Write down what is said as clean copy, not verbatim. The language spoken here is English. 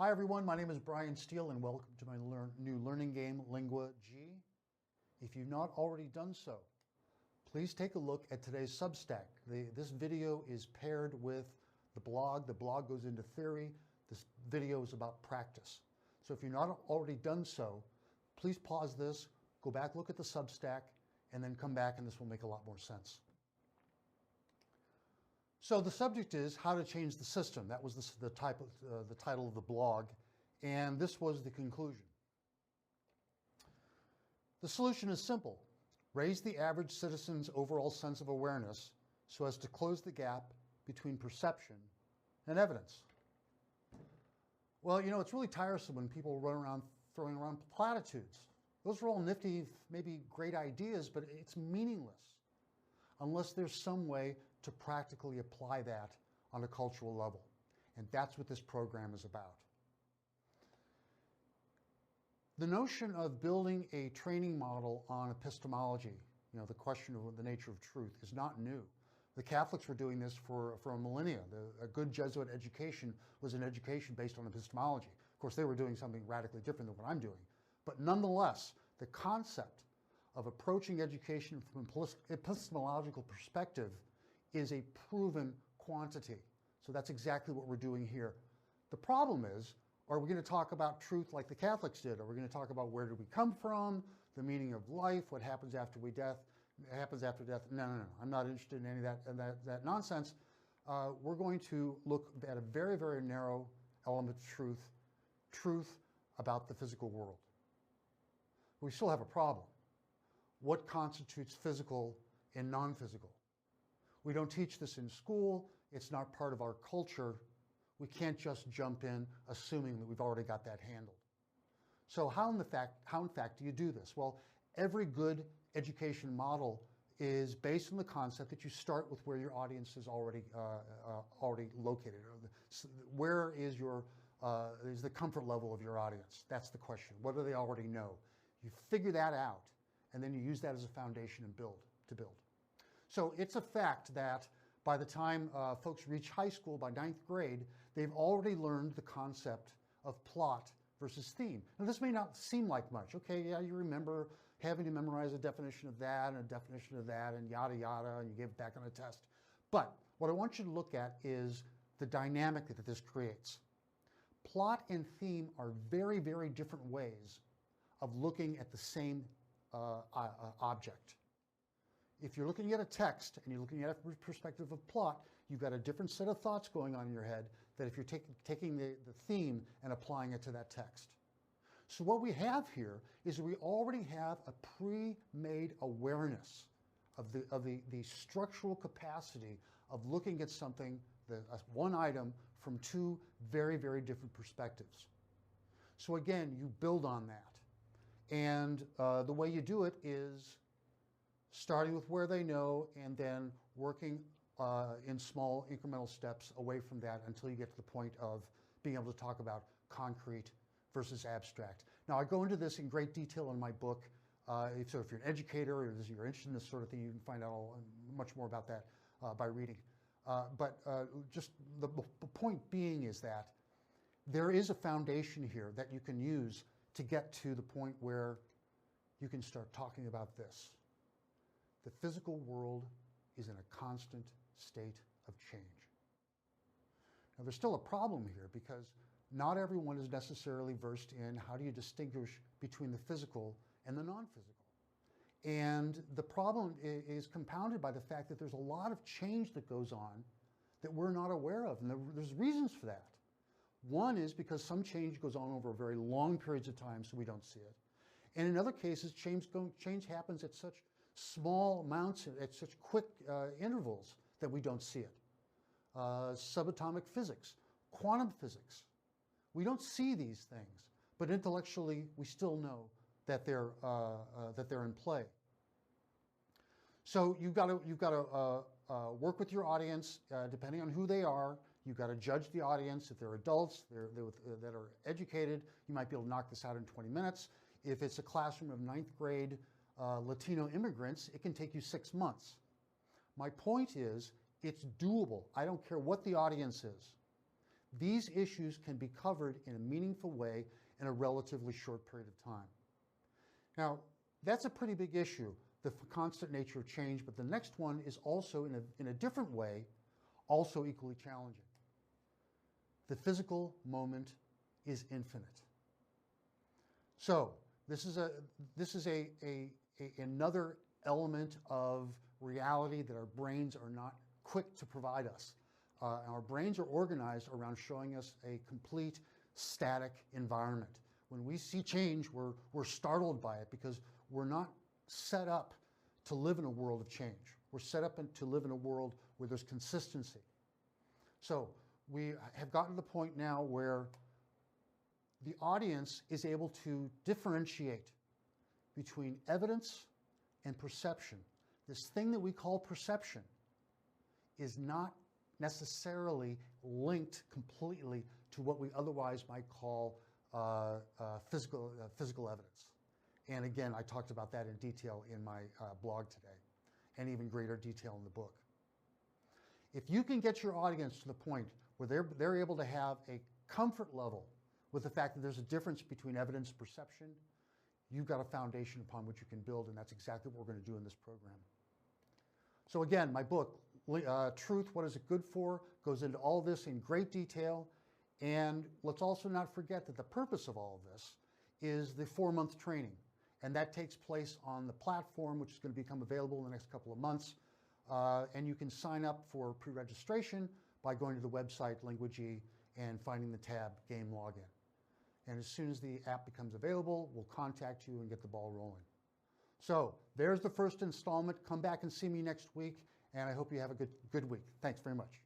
Hi everyone, my name is Brian Steele and welcome to my new learning game, LinguaG. If you've not already done so, please take a look at today's Substack. This video is paired with the blog. The blog goes into theory. This video is about practice. So if you've not already done so, please pause this, go back, look at the Substack, and then come back and this will make a lot more sense. So the subject is how to change the system. That was the title of the blog, and this was the conclusion. The solution is simple. Raise the average citizen's overall sense of awareness so as to close the gap between perception and evidence. Well, you know, it's really tiresome when people run around throwing around platitudes. Those are all nifty, maybe great ideas, but it's meaningless unless there's some way to practically apply that on a cultural level. And that's what this program is about. The notion of building a training model on epistemology, you know, the question of the nature of truth, is not new. The Catholics were doing this for a millennia. A good Jesuit education was an education based on epistemology. Of course, they were doing something radically different than what I'm doing. But nonetheless, the concept of approaching education from an epistemological perspective is a proven quantity. So that's exactly what we're doing here. The problem is, are we going to talk about truth like the Catholics did? Are we going to talk about where did we come from, the meaning of life, what happens after death? No. I'm not interested in any of that nonsense. We're going to look at a very, very narrow element of truth about the physical world. We still have a problem. What constitutes physical and non-physical? We don't teach this in school. It's not part of our culture. We can't just jump in assuming that we've already got that handled. So how in fact do you do this? Well, every good education model is based on the concept that you start with where your audience is already located. Where is is the comfort level of your audience? That's the question. What do they already know? You figure that out, and then you use that as a foundation and build. So it's a fact that by the time folks reach high school, by 9th grade, they've already learned the concept of plot versus theme. Now this may not seem like much. Okay, yeah, you remember having to memorize a definition of that and a definition of that and yada yada, and you give it back on a test. But what I want you to look at is the dynamic that this creates. Plot and theme are very, very different ways of looking at the same object. If you're looking at a text and you're looking at it from the perspective of plot, you've got a different set of thoughts going on in your head than if you're taking the theme and applying it to that text. So what we have here is we already have a pre-made awareness of the structural capacity of looking at something, one item, from two very, very different perspectives. So again, you build on that. And the way you do it is starting with where they know and then working in small incremental steps away from that until you get to the point of being able to talk about concrete versus abstract. Now, I go into this in great detail in my book. So if you're an educator or you're interested in this sort of thing, you can find out much more about that by reading. Just the point being is that there is a foundation here that you can use to get to the point where you can start talking about this. The physical world is in a constant state of change. Now, there's still a problem here because not everyone is necessarily versed in how do you distinguish between the physical and the non-physical. And the problem is compounded by the fact that there's a lot of change that goes on that we're not aware of, and there's reasons for that. One is because some change goes on over very long periods of time, so we don't see it. And in other cases, change happens at such small amounts, at such quick intervals that we don't see it. Subatomic physics, quantum physics. We don't see these things, but intellectually we still know that they're in play. So you've got to work with your audience depending on who they are. You've got to judge the audience. If they're adults that are educated, you might be able to knock this out in 20 minutes. If it's a classroom of 9th grade Latino immigrants, it can take you 6 months. My point is, it's doable. I don't care what the audience is. these issues can be covered in a meaningful way in a relatively short period of time. Now, that's a pretty big issue, the constant nature of change, but the next one is also, in a different way, also equally challenging. The physical moment is infinite. So this is another element of reality that our brains are not quick to provide us. Our brains are organized around showing us a complete static environment. When we see change, we're startled by it because we're not set up to live in a world of change. We're set up to live in a world where there's consistency. So we have gotten to the point now where the audience is able to differentiate between evidence and perception. This thing that we call perception is not necessarily linked completely to what we otherwise might call physical evidence. And again, I talked about that in detail in my blog today, and even greater detail in the book. If you can get your audience to the point where they're able to have a comfort level with the fact that there's a difference between evidence and perception, you've got a foundation upon which you can build, and that's exactly what we're going to do in this program. So again, my book, Truth, What Is It Good For?, goes into all this in great detail. And let's also not forget that the purpose of all of this is the 4-month training. And that takes place on the platform, which is going to become available in the next couple of months. And you can sign up for pre-registration by going to the website, LinguaG, and finding the tab Game Login. And as soon as the app becomes available, we'll contact you and get the ball rolling. So there's the first installment. Come back and see me next week, and I hope you have a good week. Thanks very much.